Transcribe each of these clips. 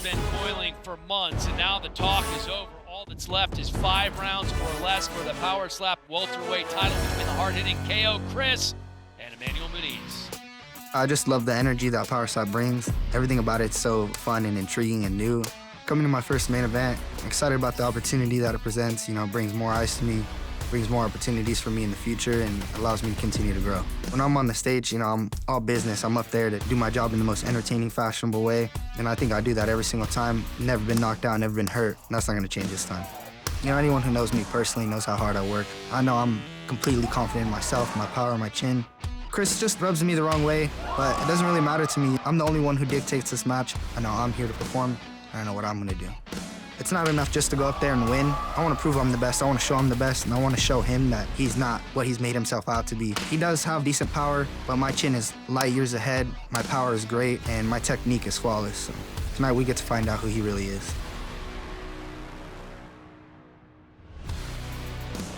been toiling for months, and now the talk is over. All that's left is 5 rounds or less for the power slap welterweight title between the hard-hitting KO Chris and Emmanuel Muniz. I just love the energy that power slap brings. Everything about it's so fun and intriguing and new. Coming to my first main event, I'm excited about the opportunity that it presents. You know, it brings more eyes to me, brings more opportunities for me in the future, and allows me to continue to grow. When I'm on the stage, you know, I'm all business. I'm up there to do my job in the most entertaining, fashionable way, and I think I do that every single time. Never been knocked out, never been hurt, and that's not gonna change this time. You know, anyone who knows me personally knows how hard I work. I know I'm completely confident in myself, my power, my chin. Chris just rubs me the wrong way, but it doesn't really matter to me. I'm the only one who dictates this match. I know I'm here to perform, and I know what I'm gonna do. It's not enough just to go up there and win. I want to prove I'm the best. I want to show him the best, and I want to show him that he's not what he's made himself out to be. He does have decent power, but my chin is light years ahead. My power is great, and my technique is flawless. So tonight we get to find out who he really is.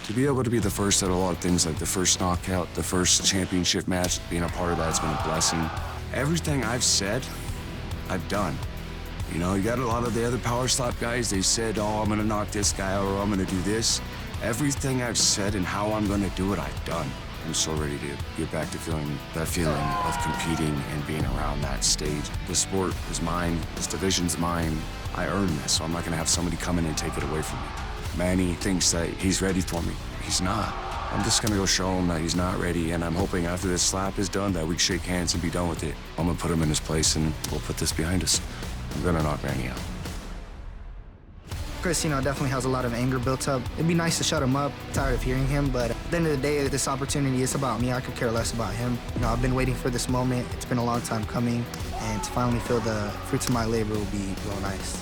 To be able to be the first at a lot of things, like the first knockout, the first championship match, being a part of that's been a blessing. Everything I've said, I've done. You know, you got a lot of the other power slap guys, they said, oh, I'm gonna knock this guy out or I'm gonna do this. Everything I've said and how I'm gonna do it, I've done. I'm so ready to get back to feeling that feeling of competing and being around that stage. The sport is mine, this division's mine. I earned this, so I'm not gonna have somebody come in and take it away from me. Manny thinks that he's ready for me. He's not. I'm just gonna go show him that he's not ready, and I'm hoping after this slap is done that we shake hands and be done with it. I'm gonna put him in his place and we'll put this behind us. I'm gonna knock Manny out. Chris, you know, definitely has a lot of anger built up. It'd be nice to shut him up. I'm tired of hearing him, but at the end of the day, this opportunity is about me. I could care less about him. You know, I've been waiting for this moment. It's been a long time coming, and to finally feel the fruits of my labor will be real nice.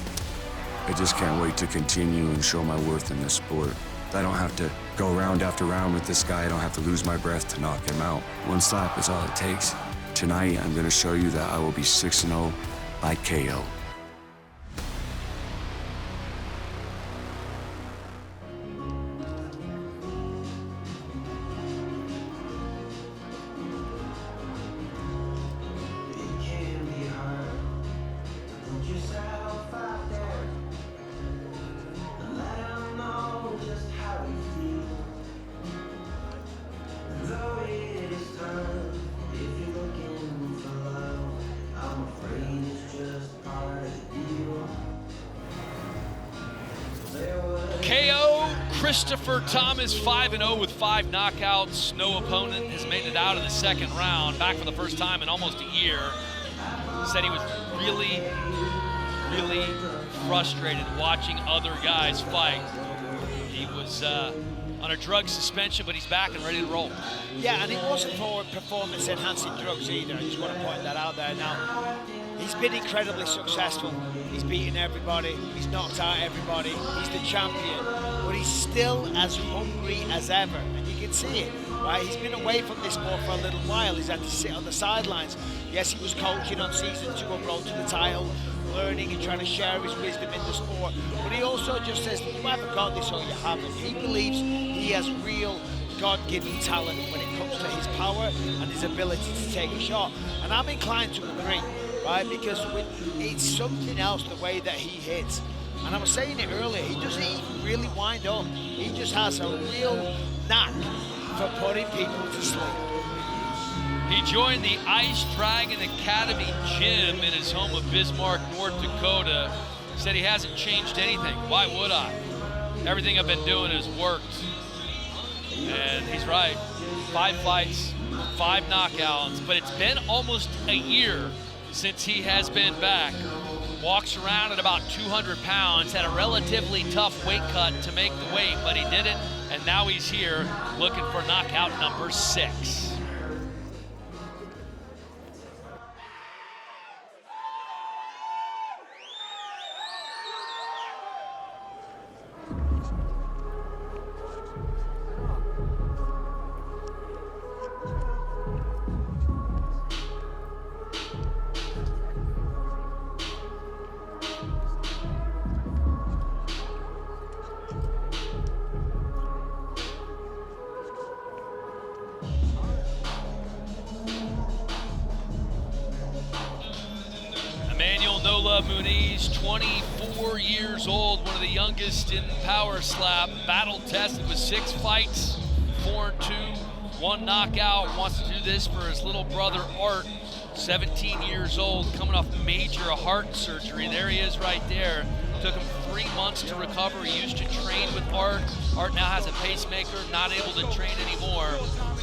I just can't wait to continue and show my worth in this sport. I don't have to go round after round with this guy. I don't have to lose my breath to knock him out. One slap is all it takes. Tonight, I'm gonna show you that I will be 6-0 by KO. KO Christopher Thomas, 5-0 with 5 knockouts. No opponent has made it out of the second round. Back for the first time in almost a year. Said he was really frustrated watching other guys fight. He was on a drug suspension, but he's back and ready to roll. Yeah, and it wasn't for performance-enhancing drugs either. I just want to point that out there. Now, he's been incredibly successful. He's beaten everybody. He's knocked out everybody. He's the champion. But he's still as hungry as ever. And you can see it, right? He's been away from this sport for a little while. He's had to sit on the sidelines. Yes, he was coaching on season 2 of Road to the Title, learning and trying to share his wisdom in the sport. But he also just says, you either got this or you haven't. He believes he has real God-given talent when it comes to his power and his ability to take a shot. And I'm inclined to agree, right? Because it's something else the way that he hits. And I was saying it earlier, he doesn't even really wind up. He just has a real knack for putting people to sleep. He joined the Ice Dragon Academy gym in his home of Bismarck, North Dakota. Said he hasn't changed anything. Why would I? Everything I've been doing has worked. And he's right. 5 fights, 5 knockouts, but it's been almost a year since he has been back. Walks around at about 200 pounds, had a relatively tough weight cut to make the weight, but he did it, and now he's here looking for knockout number 6. No Love Muniz, 24 years old, one of the youngest in Power Slap. Battle tested with 6 fights, 4-2, 1 knockout. Wants to do this for his little brother Art, 17 years old, coming off major heart surgery. There he is right there. Took him 3 months to recover. He used to train with Art. Art now has a pacemaker, not able to train anymore.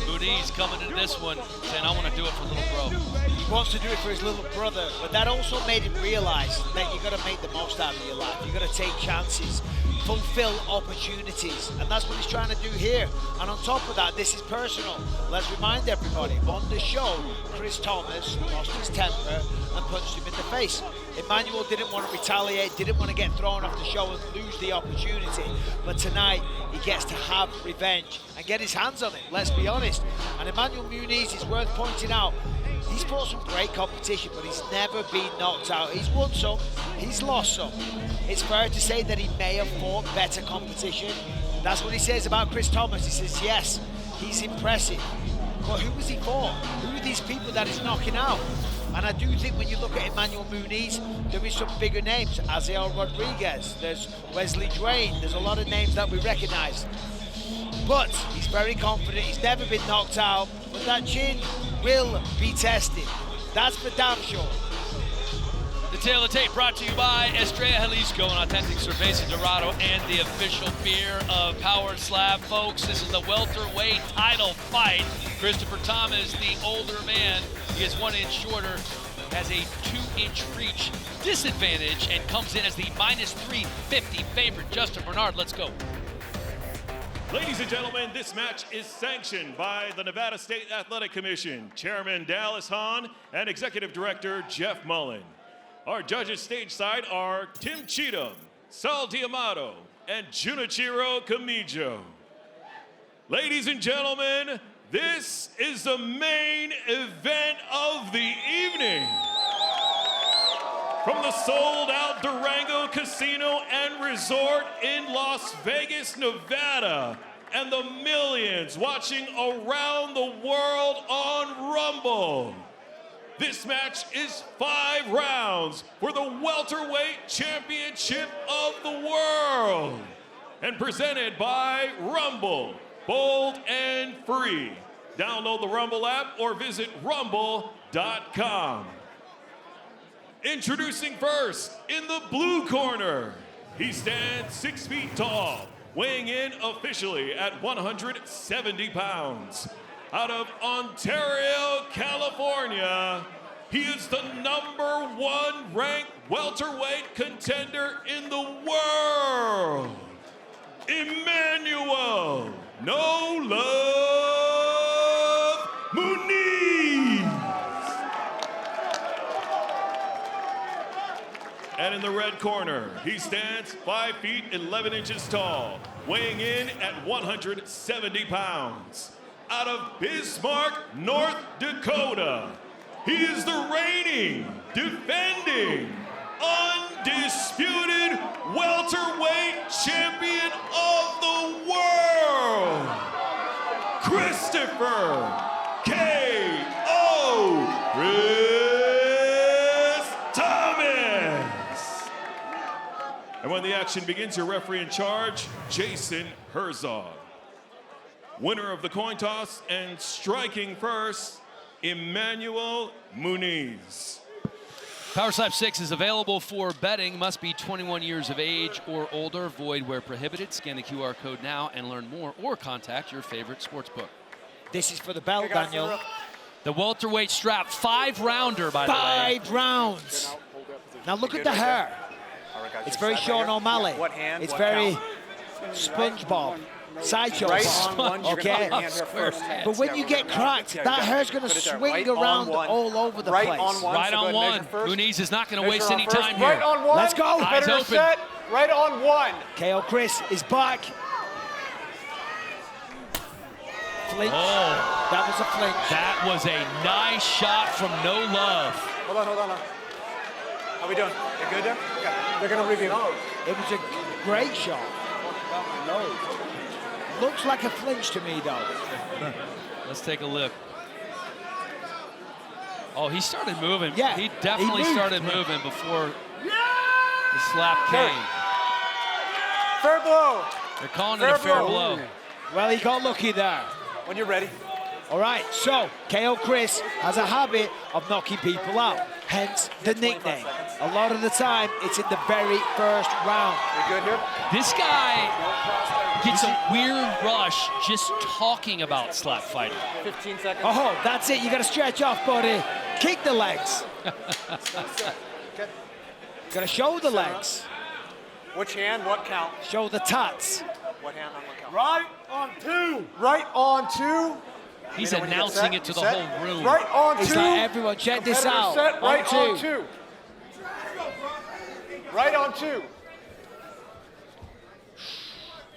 Muniz coming into this one saying, I want to do it for little bro. He wants to do it for his little brother, but that also made him realize that you've got to make the most out of your life. You've got to take chances, fulfill opportunities, and that's what he's trying to do here. And on top of that, this is personal. Let's remind everybody, on the show, Chris Thomas lost his temper and punched him in the face. Emmanuel didn't want to retaliate, didn't want to get thrown off the show and lose the opportunity. But tonight, he gets to have revenge and get his hands on it, let's be honest. And Emmanuel Muniz is worth pointing out. He's fought some great competition, but he's never been knocked out. He's won some, he's lost some. It's fair to say that he may have fought better competition. That's what he says about Chris Thomas. He says, yes, he's impressive. But who was he for? Who are these people that he's knocking out? And I do think when you look at Emmanuel Muniz, there is some bigger names. Aziel Rodriguez, there's Wesley Drain, there's a lot of names that we recognize. But he's very confident, he's never been knocked out, but that chin will be tested. That's for damn sure. The Tail of the Tape brought to you by Estrella Jalisco, an authentic cerveza dorado and the official beer of Power Slap. Folks, this is the welterweight title fight. Christopher Thomas, the older man, he is 1 inch shorter, has a 2-inch reach disadvantage and comes in as the -350 favorite. Justin Bernard, let's go. Ladies and gentlemen, this match is sanctioned by the Nevada State Athletic Commission, Chairman Dallas Hahn and Executive Director Jeff Mullen. Our judges stateside are Tim Cheatham, Sal Diamato, and Junichiro Kamijo. Ladies and gentlemen, this is the main event of the evening. From the sold-out Durango Casino and Resort in Las Vegas, Nevada, and the millions watching around the world on Rumble. This match is 5 rounds for the welterweight championship of the world, and presented by Rumble, bold and free. Download the Rumble app or visit rumble.com. Introducing first, in the blue corner, he stands 6 feet tall, weighing in officially at 170 pounds. Out of Ontario, California, he is the #1 ranked welterweight contender in the world, Emmanuel No Love Muniz. And in the red corner, he stands 5 feet 11 inches tall, weighing in at 170 pounds. Out of Bismarck, North Dakota, he is the reigning, defending, undisputed welterweight champion of the world, Christopher K.O. Chris Thomas. And when the action begins, your referee in charge, Jason Herzog. Winner of the coin toss and striking first, Emmanuel Muniz. Power Slap 6 is available for betting. Must be 21 years of age or older. Void where prohibited. Scan the QR code now and learn more, or contact your favorite sportsbook. This is for the belt, Daniel. The welterweight strap, 5-rounder, by the way. 5 rounds. Now look at the hair. It's very Sean O'Malley. It's very SpongeBob. Sideshow. Okay. But when you get cracked, that hair's going to swing around all over the place. Right on one. Muniz is not going to waste any time here. Right on one. Let's go. Eyes open. Set. Right on one. KO Chris is back. Flinch. Oh. That was a flinch. That was a nice shot from No Love. Hold on. How we doing? You good there? Yeah. They're gonna review. It was a great shot. Looks like a flinch to me, though. Let's take a look. Oh, he started moving. Yeah, he definitely moved. started moving before the slap came. Fair blow. They're calling it a fair blow. Well, he got lucky there. When you're ready. All right, so KO Chris has a habit of knocking people out, hence the nickname. A lot of the time, it's in the very first round. You good here? This guy gets a weird rush just talking about slap fighting. 15 seconds. Oh, that's it. You got to stretch off, buddy. Kick the legs. Okay. Got to show the legs. Which hand, what count? Show the tats. What hand on what count? Right on 2. Right on 2. He's You know when you get announcing set, it to you the set. whole room. Right on 2. He's like, everyone, check this Competitor out. Set. Right On on 2. Right on 2.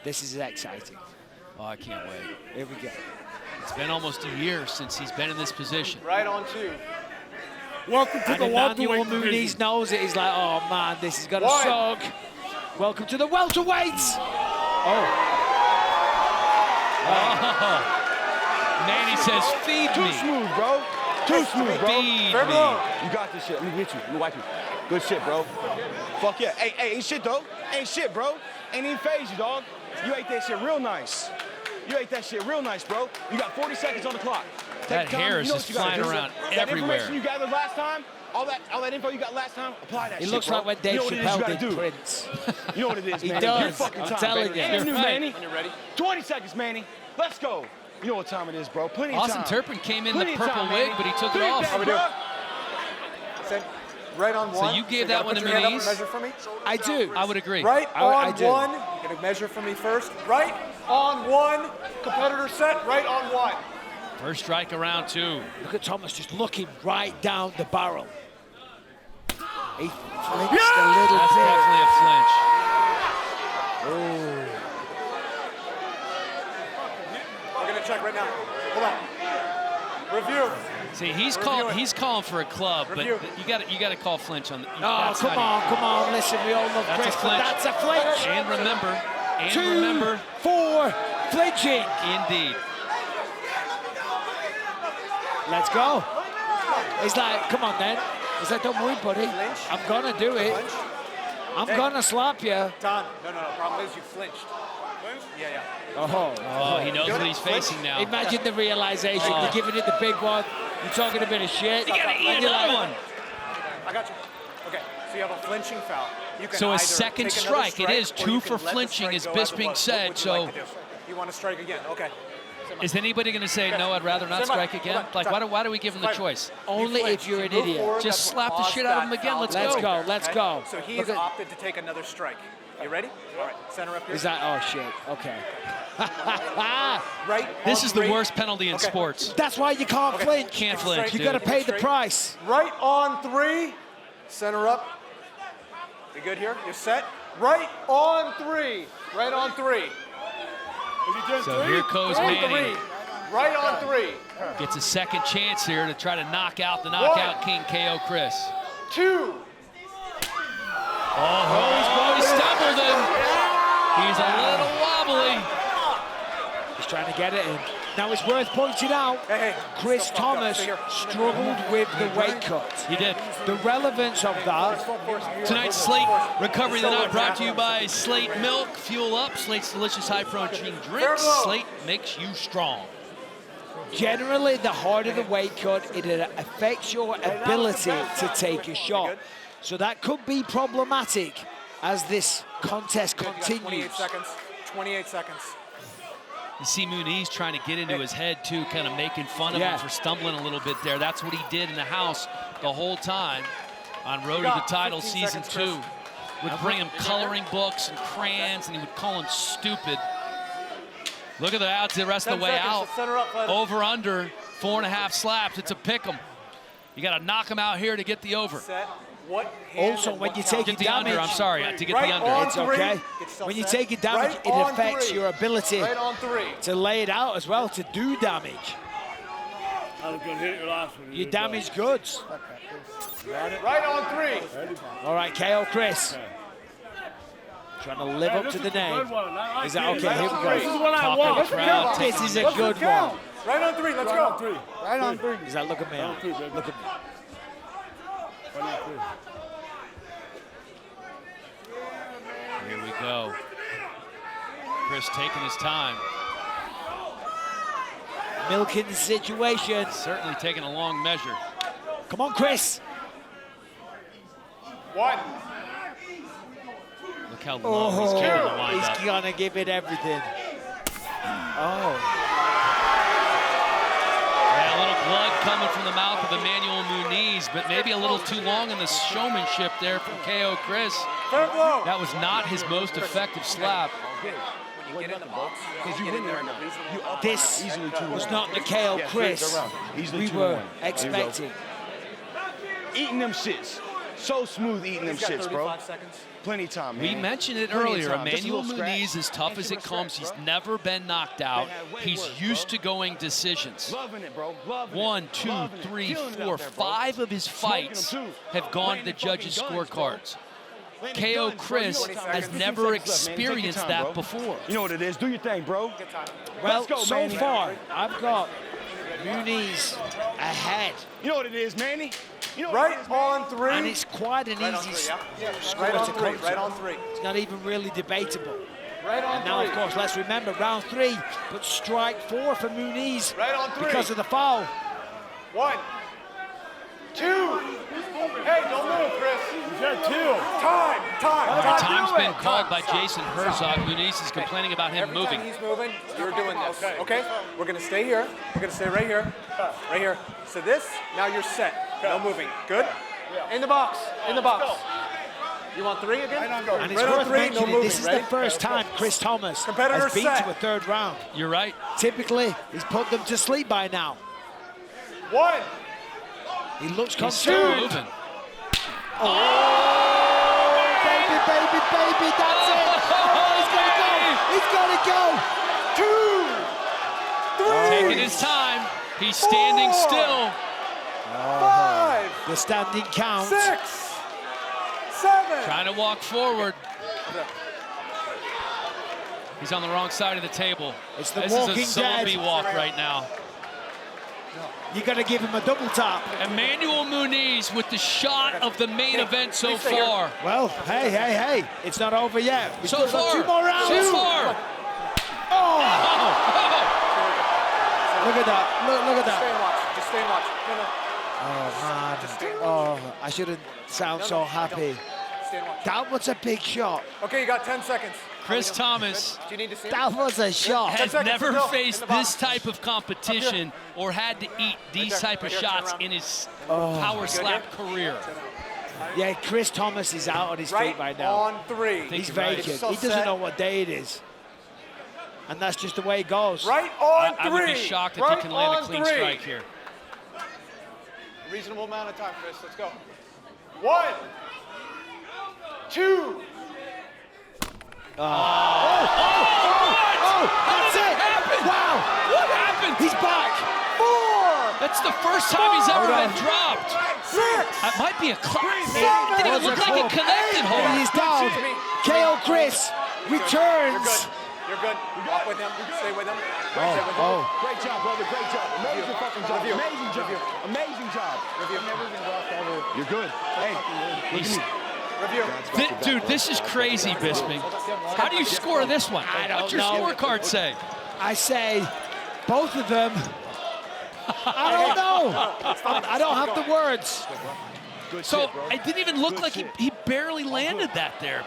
This is exciting. Oh, I can't wait. Here we go. It's been almost a year since he's been in this position. Right on 2. Welcome to And the Emmanuel welterweight Muniz division. knows it. He's like, oh man, this is gonna One. suck. Welcome to the welterweights. Manny says, feed Too me. smooth, bro. Too smooth, bro. Feed Fair me. blow. You got this shit. Let me get you. Let me wipe you. Good shit, bro. Fuck yeah. Hey, ain't shit, though. Ain't shit, bro. Ain't even phase you, dog. You ate that shit real nice. You ate that shit real nice, bro. You got 40 seconds on the clock. Take That your time. hair is You know just what you gotta flying do. around That everywhere. information you gathered last time, all that info you got last time, apply that It shit, looks bro. like when Dave you know what it is you Chappelle gotta did do. Prince. You know what it is, He man. does. Your fucking I'm time, telling baby. you. Ain't You're new, right. Manny. When you're ready. 20 seconds, Manny. Let's go. You know what time it is, bro. Plenty of Austin time. Turpin came in Plenty the of purple time, wig, Manny. but he took it Three off. big, How we doing? bro. Set. Right on 1. you gave you that gotta one put to your hand up and Muniz? measure for me. I do. I would agree. Right I on do. 1. You're gonna measure for me first. Right on 1. Competitor set. Right on 1. First strike around 2. Look at Thomas just looking right down the barrel. He flinched a That's little bit. definitely a flinch. We're gonna check right now. Hold on. Review. See, he's Review it. calling for a club, but Review. you got to call flinch on. Oh, that's come not on. Listen, we all love That's a Chris, but flinch. that's a flinch. And remember, 2, 4, flinching. indeed. Let's go. He's like, come on then. He's like, don't worry, buddy. I'm gonna do it. Flinch. I'm gonna slap you. Don. No. Problem is you flinched. Yeah. Oh. Oh, he knows Good. what he's facing now. Imagine the realization. You're giving it the big one. You're talking a bit of shit. You got to eat And you're another like, one. I got you. Okay. So you have a flinching foul. You can So a either second take another strike. It is or 2 you for can let the flinching, strike as go Bisping it said, was. What would you like so- to do? You want to strike again? Okay. Is anybody going to say, no, I'd rather not Stand by. strike again? Hold on. Like, why do we give him the Fight. choice? Only You if flinch. you're You an move idiot. forward, Just that's slap what the caused shit out of that him again. foul. Let's Let's go. go. Let's Okay? go. So he Look has at- opted to take another strike. You ready? All right. Center up here. Is that, oh shit, okay. Right. This on is the 3. worst penalty in Okay. sports. That's why you can't Okay. flinch. Can't Straight. flinch, You dude. gotta pay the Straight. price. Right on 3. Center up. You good here? You're set. Right on 3. Right on 3. So here goes On Manny. 3. Right on 3. Gets a second chance here to try to knock out the knockout king, KO Chris. 2. Oh, he stumbled him. He's a little wobbly. He's trying to get it in. Now it's worth pointing out, Hey. Chris Still fucked up. Thomas Stay here. struggled with the weight cut. He did. The relevance of that, Tonight's Slate Recovery of the Night brought to you by Slate Milk. Fuel up. Slate's delicious high-protein drinks. Slate makes you strong. generally the harder the weight cut, it affects your ability to take a shot. So that could be problematic as this contest Good, you got continues. 28 seconds. 28 seconds. You see Muniz trying to get into his head, too, kind of making fun of him for stumbling a little bit there. That's what he did in the house the whole time on Road to the Title 15 Season seconds, 2. Would bring him coloring books and crayons, and he would call him stupid. Look at the odds the rest of the 10 way seconds, out. so center up, fighter. Over, under, 4.5 slaps. It's a pick 'em. You got to knock him out here to get the over. Set. What hand Also, and when what you count? take Get the under, I'm damage. sorry, to get Right the under. on It's three. okay. Get yourself When you set. take a damage, Right it on affects three. your ability Right on 3. to lay it out as well, to do damage. I was gonna hit your last one. You damage goods. Right on 3. All right, KO Chris. Trying to live up to the name. Is that okay? Here we This is go. what I Top want. of the crowd. This is a What's the good count? one. Right on 3. Let's Right on go. three. Right on three. Is that look at me? Right on three, baby. Look at me. Here we go. Chris taking his time. Milking the situation. Certainly taking a long measure. Come on, Chris. 1. Look how low he's keeping the wind up. He's gonna give it everything. Oh. Yeah, a little blood coming from the mouth of Emmanuel Muniz, but maybe a little too long in the showmanship there from KO Chris. Third blow. That was not his most effective slap. This was not the KO Chris we were expecting. Eating them shits. So smooth eating them shits, bro. Plenty of time, man. We mentioned it Plenty of earlier. time. Just a Emmanuel little scratch. Muniz, as tough as it comes, he's never been knocked out. He's used to going decisions. Loving it, bro. Loving it. 1, 2, Loving it. 3, Feeling it 4, out there, bro. 5 of his Smoking fights them, too. have gone to the Landing judges' fucking guns, bro. scorecards. Landing KO guns, bro. You Chris know what time has it is. never 15 seconds left, man. Take your experienced time, that bro. before. You know what it is. Do your thing, bro. Well, Let's go, so Manny. far, I've got Muniz ahead. You know what it is, Manny? You know Right what it is, Manny? on 3. And it's quite an Right on easy 3, yeah? score Right on to 3. come to. Right on 3. It's not even really debatable. Right on And now, 3. of course, let's remember, round 3, but strike 4 for Muniz Right on 3. because of the foul. 1, 2. Hey, don't move, Chris. You said 2. Time. Time's been called by Jason Herzog. Muniz is complaining about him Every moving. time he's moving, you're doing this. Okay? We're gonna stay here. We're gonna stay right here. Right here. So this, now you're set. No moving. Good? In the box. In the box. You want 3 again? And it's Right on worth 3, no mentioning, moving. this is Ready? the first time Chris Thomas Competitor has been set. to a 3rd round. You're right. Typically, he's put them to sleep by now. 1. He looks He's still concerned. moving. Baby, baby, baby, that's it. Oh, he's gonna go. He's gonna go. 2, 3. Taking his time. He's standing 4. still. 5. The standing count. 6. 7. Trying to walk forward. He's on the wrong side of the table. It's the This Walking is a zombie Dead. walk right now. You gotta give him a double tap. Emmanuel Muniz with the shot of the main event so far. Well, hey, it's not over yet. We've So still got far. 2 more rounds. So far. Oh, Oh, look at that. Look at Stay that. and watch. Just stay and watch. No. Oh, man. Oh, I shouldn't sound so happy. Stay and watch. That was a big shot. Okay, you got 10 seconds. Chris Thomas Do you need to see him? That was a shot. has 10 seconds never to go. faced In the box. this type of competition or had to eat these there, type of right here, shots turn around. in his power slap career. Yeah, Chris Thomas is out on his feet Right right now. on 3. He's you're right. vacant. So He doesn't set. know what day it is. And that's just the way it goes. Right on 3. I would be shocked if right he can land a on clean 3. strike here. Reasonable amount of time, Chris. Let's go. 1, 2. That's it! Wow! What happened? He's back! 4. That's the first time he's ever Hold been on. dropped. 6. That might be a class. Seven. Didn't even Was look a like it club. connected And hard. he's down. KO Chris You're returns. good. You're good. Walk with him. Stay with him. Stay with him. Oh, Great job, brother. Great job. Amazing fucking job. Review. Amazing job. Review. Amazing job. You're good. Hey, look at me. Review. Dude, this is crazy, Bisping. How do you score this one? What's your know. scorecard say? I say both of them. I don't know. I don't have the words. So it didn't even look like he barely landed that there.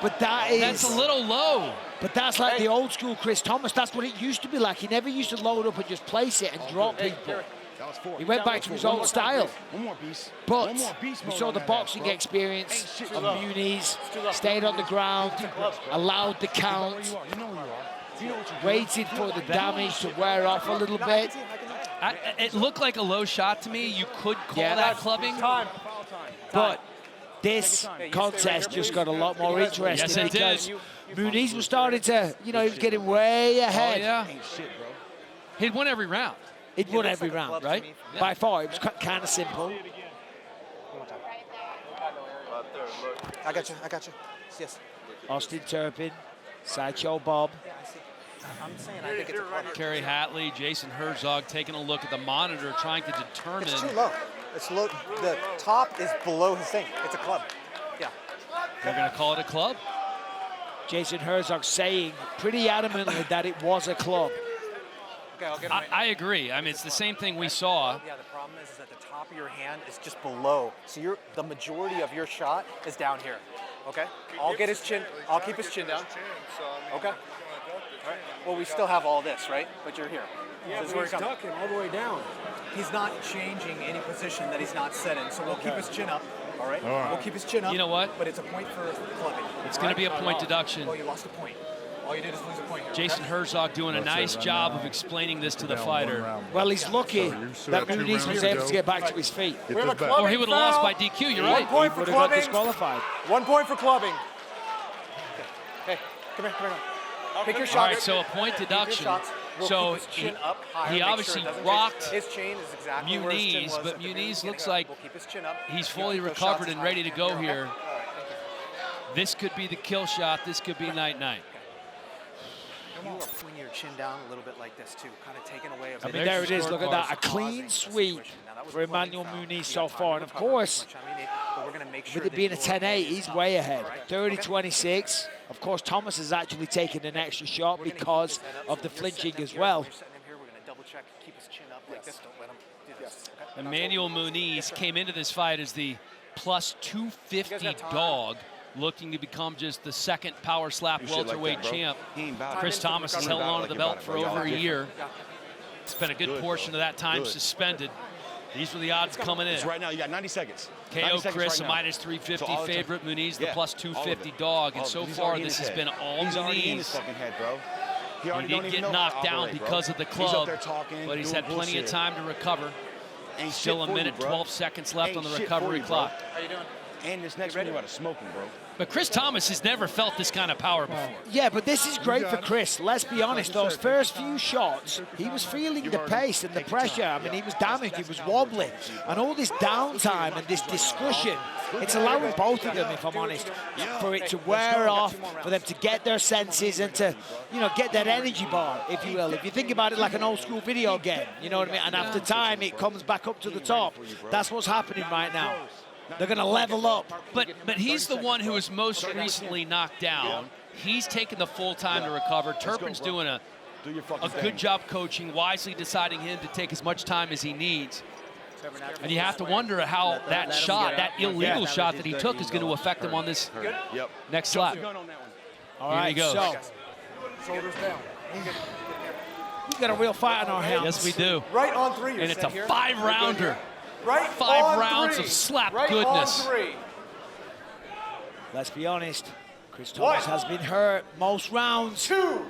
But that is. That's a little low. But that's like the old school Chris Thomas. That's what it used to be like. He never used to load up and just place it and drop people. That was 4. He went back to his old style. One more piece. But One more beast we mode saw on the that boxing ass, bro. experience of Muniz, stayed on the ground, allowed the count, You know who you are. You know what you're doing. waited for the damage to wear off a little bit. It looked like a low shot to me. You could call Yeah, that clubbing. Time. But this contest just got a lot more interesting Yes, it because did. Muniz was starting to, he was getting way Oh, ahead. yeah. Ain't shit, bro. He'd won every round. He'd won every round, right? By far, it was kind of simple. I got you. Yes. Austin Turpin, Sideshow Bob. I'm saying I think it's a corner. Kerry Hatley, Jason Herzog taking a look at the monitor, trying to determine. It's too low. It's low. The top is below his thing. It's a club. Yeah. They're going to call it a club? Jason Herzog saying pretty adamantly that it was a club. Okay, I'll get him right now. I agree. I mean, it's the same thing we saw. Yeah, the problem is that the top of your hand is just below. So the majority of your shot is down here. Okay? I'll get his chin. I'll keep his chin down. Okay. All right. Well, we still have all this, right? But you're here. Yeah, This is but where he's you're coming. ducking all the way down. He's not changing any position that he's not set in. So we'll keep his chin up. All right? All right. We'll keep his chin up. You know what? But it's a point for clubbing. It's going to be a point deduction. Oh, you lost a point. All you did is lose a point here. Jason Herzog doing a nice job of explaining this to the fighter. Well, he's lucky that Muniz was able to get back to his feet. Or he would have lost by DQ, you're right. 1 point for Would have got clubbing. disqualified. 1 point for clubbing. Hey, come here, come here. Pick your shots. All right, so a point deduction. We'll So keep his chin up higher, he make sure obviously it doesn't rocked his chain is exactly where his chin Muniz, was but at the very Muniz beginning. looks like We'll keep his chin up. he's You fully keep those recovered shots and as ready high to as go you can. here. All right, thank you. This could be the kill shot. This could be night-night. You are putting your chin down a little bit like this too, kind of taking away a bit. I mean, there it is. Look at that. A clean sweep for Emmanuel Muniz so far. And of course, with it being a 10-8, he's way ahead. 30-26. Of course, Thomas has actually taken an extra shot because of the flinching as well. Emmanuel Muniz came into this fight as the plus 250 dog, looking to become just the second power slap welterweight champ. Chris Thomas has held on to the belt for over a year. Spent a good portion of that time suspended. These were the odds coming in. Right now, you got 90 seconds. KO Chris, a minus 350 favorite. Muniz, the plus 250 dog. And so far, this has been all He's already in his Muniz. fucking head, bro. He did get knocked down because of the club, but he's had plenty of time to recover. Still a minute, 12 seconds left on the recovery clock. How you doing? And this next one, you got to smoke him, bro. But Chris Thomas has never felt this kind of power before. Yeah, but this is great for Chris. Let's be honest, those first few shots, he was feeling the pace and the pressure. I mean, he was damaged, he was wobbly. And all this downtime and this discussion, it's allowing both of them, if I'm honest, for it to wear off, for them to get their senses and to, you know, get that energy bar, if you will. If you think about it like an old school video game, you know what I mean? And after time, it comes back up to the top. That's what's happening right now. They're going to level up. But he's the one who was most recently knocked down. He's taken the full time to recover. Turpin's doing a good job coaching, wisely deciding him to take as much time as he needs. And you have to wonder how that shot, that illegal shot that he took, is going to affect him on this next slap. All right, Here he goes. so Shoulders down. we've got a real fight on our hands. Yes, we do. Right on three. And it's a 5-rounder. Right 5 on rounds three. of slap right goodness. On three. Let's be honest. Chris Thomas has been hurt most rounds. 2.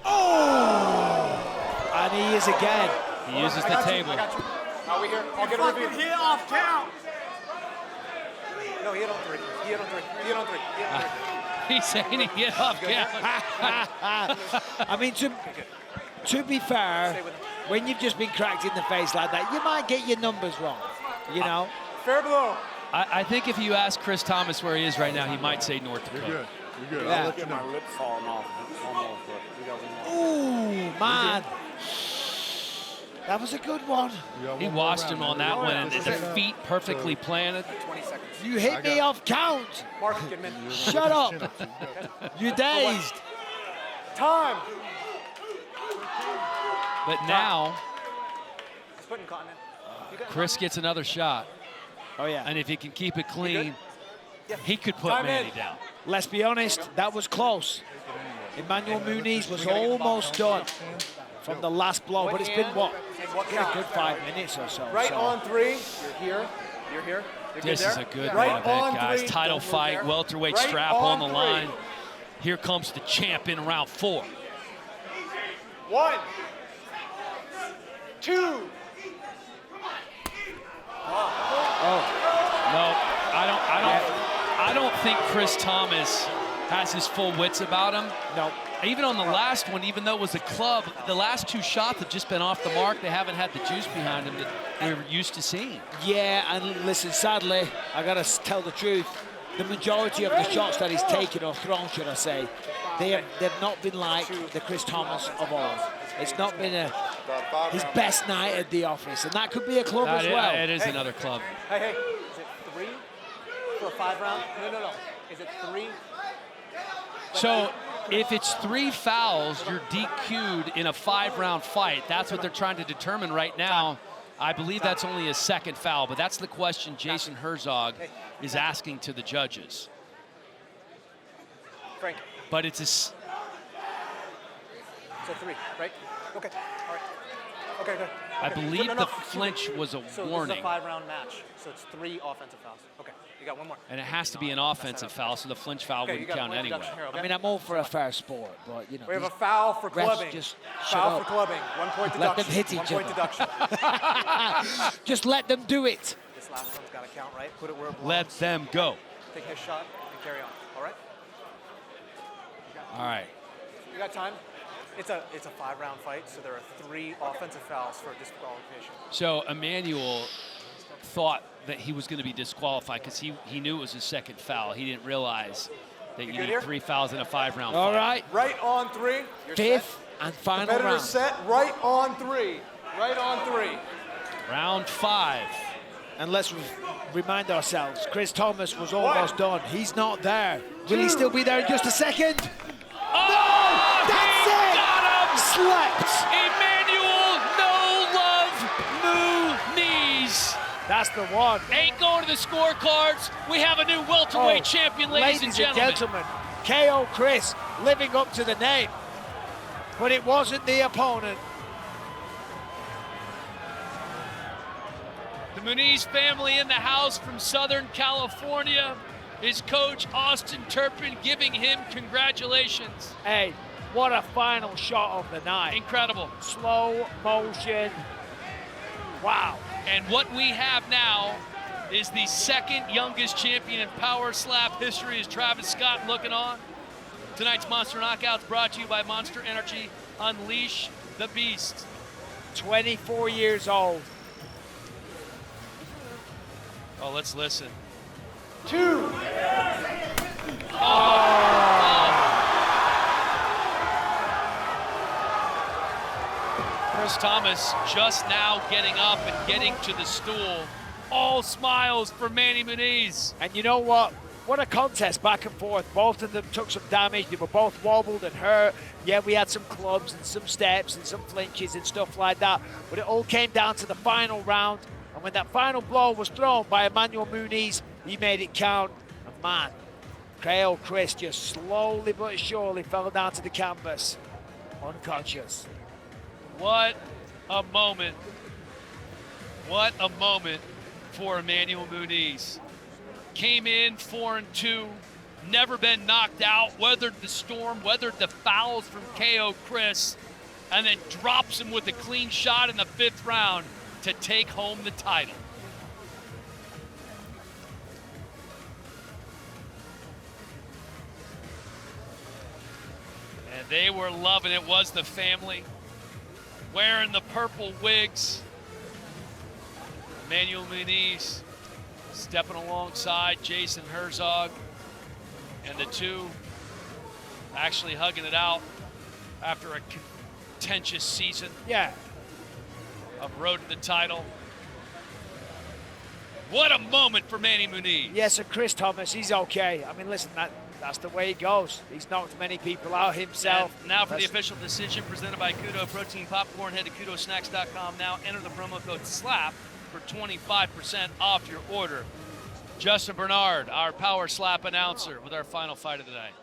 Oh! And he is again. He uses the table. I got you. Are we here? I'll get a review. Hit off count. No, he hit on 3. He hit on 3. He hit on 3. He hit on 3. He's saying he hit off count. I mean, to be fair, when you've just been cracked in the face like that, you might get your numbers wrong, you know? Fair blow. I think if you ask Chris Thomas where he is right now, he might say North Dakota. You're good. Yeah. I'll let you know. My lip falling off. Almost, but you guys know. Ooh, man. That was a good one. He watched him on that one, and the feet perfectly planted. 20 seconds. You hit me off count. Mark, get him in. Shut up. You're dazed. Time. But now, He's putting cotton in. Chris gets another shot. Oh, yeah. And if he can keep it clean, he could put Time Manny in. down. Let's be honest, that was close. Emmanuel Muniz was almost done from the last blow, but it's been, what, a good 5 minutes or so. Right so. on 3. You're here. You're here. You're This good is there. a good Right main event, on guys. 3. Title Don't move fight, there. welterweight Right strap on the 3. line. Here comes the champ in round 4. 1, 2. No, I don't think Chris Thomas has his full wits about him. No. Even on the last one, even though it was a club, the last 2 shots have just been off the mark. They haven't had the juice behind them that we're used to seeing. Yeah, and listen, sadly, I gotta tell the truth. The majority of the shots that he's taken or thrown, should I say, they've not been like the Chris Thomas of old. It's not been his best night at the office, and that could be a club as well. It is another club. Hey, is it 3 for a 5 round? No. Is it 3? So if it's 3 fouls, you're DQ'd in a 5-round fight. That's what they're trying to determine right now. I believe that's only a second foul, but that's the question Jason Herzog is asking to the judges. Frank. But it's a... So 3, right? Okay, all right. Okay, good. I Okay. believe No. the flinch was a So warning. this is a 5-round match, so it's 3 offensive fouls. Okay, you got one more. And it has to be an offensive foul, so the flinch foul Okay, you wouldn't got count one anyway. deduction here, okay? I mean, I'm all for a fair sport, but, you know. We have a these foul for refs clubbing. just Foul shut for clubbing. 1 point Let them deduction. hit each 1 point other. deduction. Just let them do it. This last one's got to count, right? Put it where it belongs. Let them go. Take his shot and carry on. All right? All right. You got time? It's a 5-round fight, so there are 3 offensive fouls for disqualification. So Emmanuel thought that he was going to be disqualified because he knew it was his second foul. He didn't realize that you good need here? 3 fouls in a 5-round All fight. right. Right on 3. You're Fifth and final Competitor round. set. Right on 3. Right on 3. Round 5. And let's remind ourselves, Chris Thomas was almost done. He's not there. Will he still be there in just a second? Oh, That's he it! got him! Slept! Emmanuel No Love Muniz. That's the one. Ain't going to the scorecards. We have a new welterweight champion, ladies and gentlemen. KO Chris living up to the name. But it wasn't the opponent. The Muniz family in the house from Southern California. His coach, Austin Turpin, giving him congratulations. Hey, what a final shot of the night. Incredible. Slow motion. Wow. And what we have now is the second youngest champion in Power Slap history as Travis Scott looking on. Tonight's Monster Knockouts brought to you by Monster Energy. Unleash the Beast. 24 years old. Oh, let's listen. 2. Chris Thomas just now getting up and getting to the stool. All smiles for Manny Muniz. And you know what? What a contest back and forth. Both of them took some damage. They were both wobbled and hurt. Yeah, we had some clubs and some steps and some flinches and stuff like that. But it all came down to the final round. And when that final blow was thrown by Emmanuel Muniz, he made it count. And man, KO Chris just slowly but surely fell down to the canvas, unconscious. What a moment. What a moment for Emmanuel Muniz. Came in 4-2, never been knocked out, weathered the storm, weathered the fouls from KO Chris, and then drops him with a clean shot in the 5th round to take home the title. And they were loving it, was the family. Wearing the purple wigs. Emmanuel Muniz stepping alongside Jason Herzog. And the two actually hugging it out after a contentious season Yeah. of road to the title. What a moment for Manny Muniz. Yes, and Chris Thomas, he's okay. I mean, listen, that's the way he goes. He's knocked many people out himself. And now for the That's- official decision presented by Kudo Protein Popcorn. Head to kudosnacks.com now. Enter the promo code SLAP for 25% off your order. Justin Bernard, our Power Slap announcer, with our final fight of the night.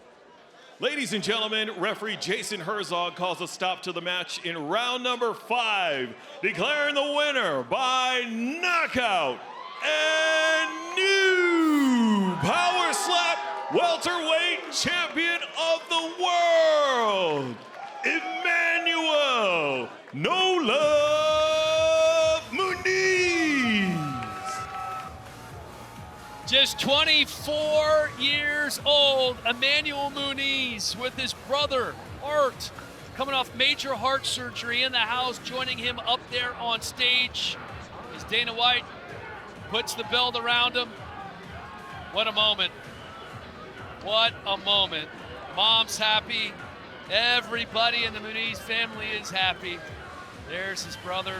Ladies and gentlemen, referee Jason Herzog calls a stop to the match in round number 5, declaring the winner by knockout and new Power Slap welterweight champion of the world, Emmanuel No Love Muniz. Just 24 years old, Emmanuel Muniz with his brother, Art, coming off major heart surgery in the house, joining him up there on stage as Dana White puts the belt around him. What a moment. What a moment. Mom's happy. Everybody in the Muniz family is happy. There's his brother.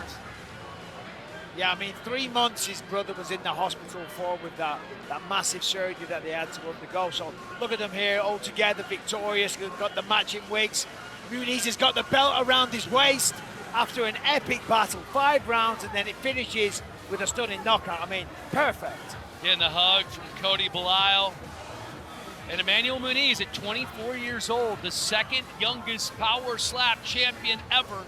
Yeah, I mean, 3 months his brother was in the hospital for with that massive surgery that they had to undergo. So look at them here, all together, victorious. They've got the matching wigs. Muniz has got the belt around his waist after an epic battle, 5 rounds, and then it finishes with a stunning knockout. I mean, perfect. Getting a hug from Cody Belial. And Emmanuel Muniz at 24 years old, the second youngest power slap champion ever.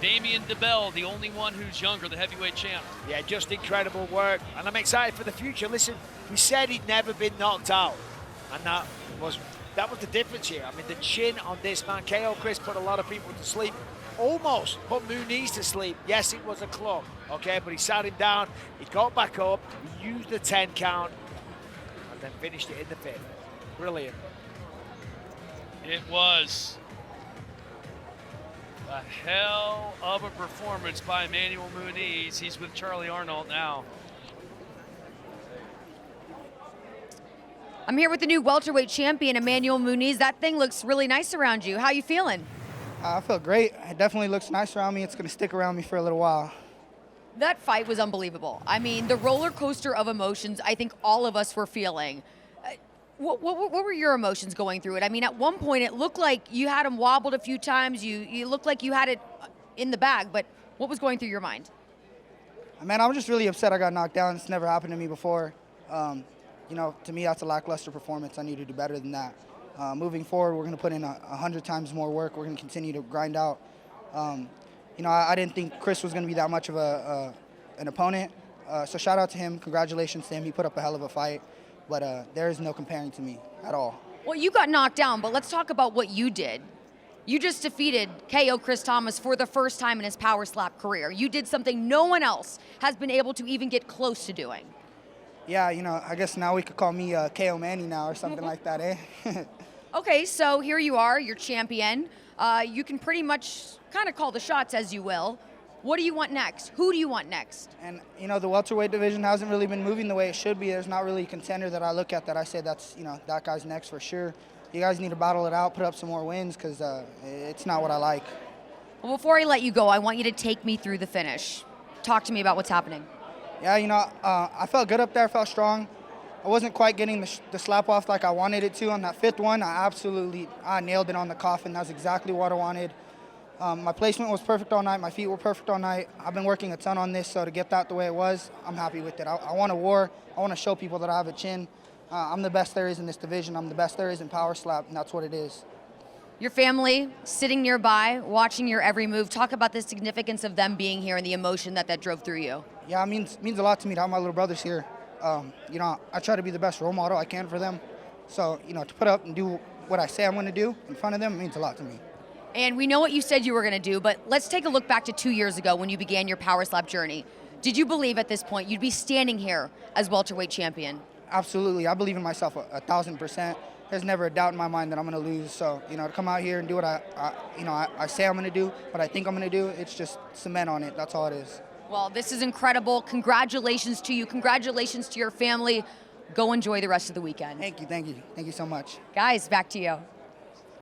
Damian DeBell, the only one who's younger, the heavyweight champ. Yeah, just incredible work, and I'm excited for the future. Listen, we said he'd never been knocked out, and that was the difference here. I mean, the chin on this man, KO Chris put a lot of people to sleep, almost put Muniz to sleep. Yes, it was a club, okay, but he sat him down, he got back up, he used the 10 count, and then finished it in the 5th. Brilliant. It was a hell of a performance by Emmanuel Muniz. He's with Charlie Arnold now. I'm here with the new welterweight champion, Emmanuel Muniz. That thing looks really nice around you. How you feeling? I feel great. It definitely looks nice around me. It's going to stick around me for a little while. That fight was unbelievable. I mean, the roller coaster of emotions I think all of us were feeling. What were your emotions going through it? I mean, at one point it looked like you had him wobbled a few times. You looked like you had it in the bag, but what was going through your mind? Man, I'm just really upset I got knocked down. It's never happened to me before. You know, to me, that's a lackluster performance. I need to do better than that. Moving forward, we're going to put in 100 times more work. We're going to continue to grind out. You know, I didn't think Chris was going to be that much of an opponent. So shout out to him. Congratulations to him. He put up a hell of a fight. But there is no comparing to me at all. Well, you got knocked down, but let's talk about what you did. You just defeated KO Chris Thomas for the first time in his power slap career. You did something no one else has been able to even get close to doing. Yeah, you know, I guess now we could call me KO Manny now or something like that, eh? Okay, so here you are, you're champion. You can pretty much kind of call the shots as you will. What do you want next? Who do you want next? And, you know, the welterweight division hasn't really been moving the way it should be. There's not really a contender that I look at that I say that's, you know, that guy's next for sure. You guys need to battle it out, put up some more wins, because it's not what I like. Well, before I let you go, I want you to take me through the finish. Talk to me about what's happening. Yeah, you know, I felt good up there, felt strong. I wasn't quite getting the slap off like I wanted it to on that 5th one. I nailed it on the coffin. That's exactly what I wanted. My placement was perfect all night. My feet were perfect all night. I've been working a ton on this, so to get that the way it was, I'm happy with it. I want a war. I want to show people that I have a chin. I'm the best there is in this division. I'm the best there is in power slap, and that's what it is. Your family sitting nearby, watching your every move. Talk about the significance of them being here and the emotion that drove through you. Yeah, it means a lot to me to have my little brothers here. You know, I try to be the best role model I can for them. So, you know, to put up and do what I say I'm going to do in front of them means a lot to me. And we know what you said you were going to do, but let's take a look back to 2 years ago when you began your power slap journey. Did you believe at this point you'd be standing here as welterweight champion? Absolutely. I believe in myself 1,000%. There's never a doubt in my mind that I'm going to lose. So, you know, to come out here and do what I say I'm going to do, what I think I'm going to do, it's just cement on it. That's all it is. Well, this is incredible. Congratulations to you. Congratulations to your family. Go enjoy the rest of the weekend. Thank you. Thank you. Thank you so much. Guys, back to you.